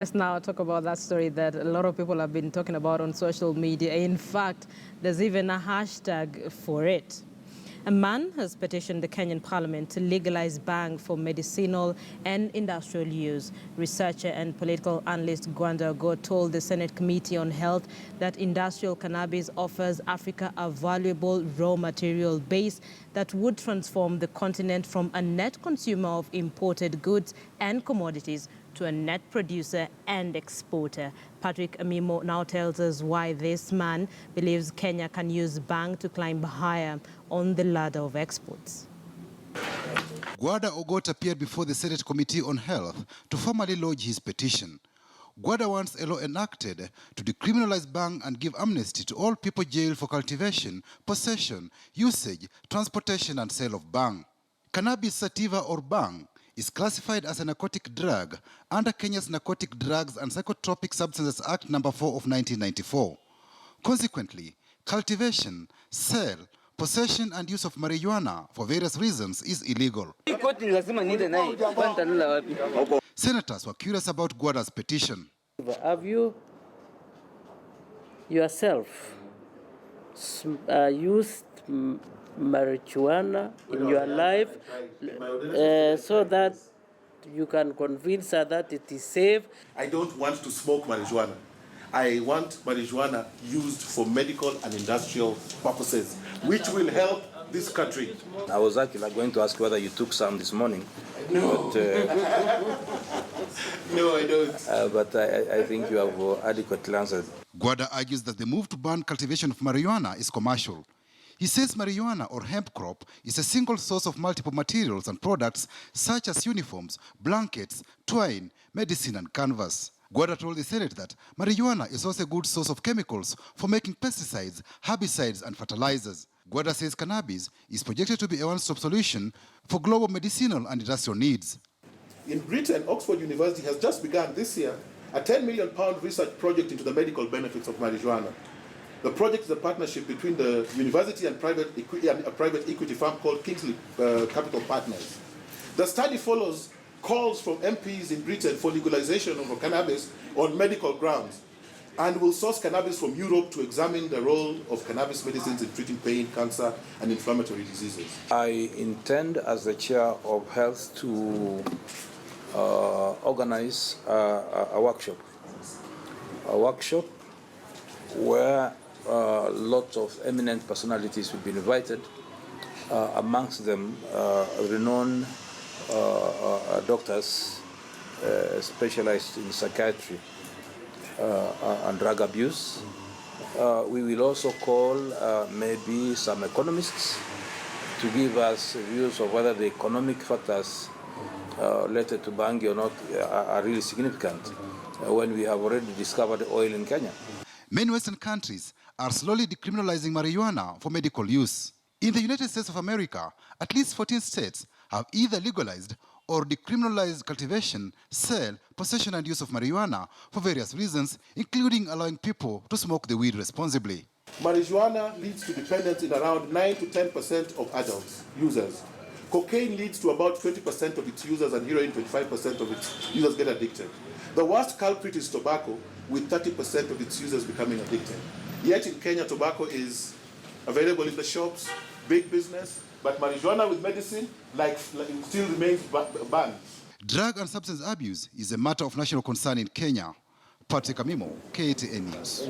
Let's now talk about that story that a lot of people have been talking about on social media. In fact, there's even a hashtag for it. A man has petitioned the Kenyan parliament to legalize bhang for medicinal and industrial use. Researcher and political analyst Gwada Ogot told the Senate Committee on Health that industrial cannabis offers Africa a valuable raw material base that would transform the continent from a net consumer of imported goods and commodities to a net producer and exporter. Patrick Amimo now tells us why this man believes Kenya can use bhang to climb higher on the ladder of exports. Gwada Ogot appeared before the Senate Committee on Health to formally lodge his petition. Gwada wants a law enacted to decriminalize bhang and give amnesty to all people jailed for cultivation, possession, usage, transportation and sale of bhang. Cannabis sativa or bhang is classified as a narcotic drug under Kenya's Narcotic Drugs and Psychotropic Substances Act No. 4 of 1994. Consequently, cultivation, sale, possession and use of marijuana for various reasons is illegal. Senators were curious about Gwada's petition. Have you yourself used marijuana in your life so that you can convince her that it is safe? I don't want to smoke marijuana. I want marijuana used for medical and industrial purposes, which will help this country. I was actually going to ask whether you took some this morning. No. But, no, I don't. But I think you have adequately answered. Gwada argues that the move to ban cultivation of marijuana is commercial. He says marijuana or hemp crop is a single source of multiple materials and products such as uniforms, blankets, twine, medicine and canvas. Gwada told the Senate that marijuana is also a good source of chemicals for making pesticides, herbicides and fertilizers. Gwada says cannabis is projected to be a one-stop solution for global medicinal and industrial needs. In Britain, Oxford University has just begun this year a £10 million research project into the medical benefits of marijuana. The project is a partnership between the university and a private equity firm called Kingsley Capital Partners. The study follows calls from MPs in Britain for legalization of cannabis on medical grounds and will source cannabis from Europe to examine the role of cannabis medicines in treating pain, cancer, and inflammatory diseases. I intend, as the chair of health, to organize a workshop where lots of eminent personalities will be invited, amongst them renowned doctors specialized in psychiatry and drug abuse. We will also call maybe some economists to give us views of whether the economic factors related to bhang or not are really significant when we have already discovered oil in Kenya. Many Western countries are slowly decriminalizing marijuana for medical use. In the United States of America, at least 14 states have either legalized or decriminalized cultivation, sale, possession and use of marijuana for various reasons, including allowing people to smoke the weed responsibly. Marijuana leads to dependence in around 9 to 10% of adults users. Cocaine leads to about 20% of its users and heroin 25% of its users get addicted. The worst culprit is tobacco, with 30% of its users becoming addicted. Yet in Kenya, tobacco is available in the shops, big business, but marijuana with medicine still remains banned. Drug and substance abuse is a matter of national concern in Kenya. Patrick Amimo, KTN News.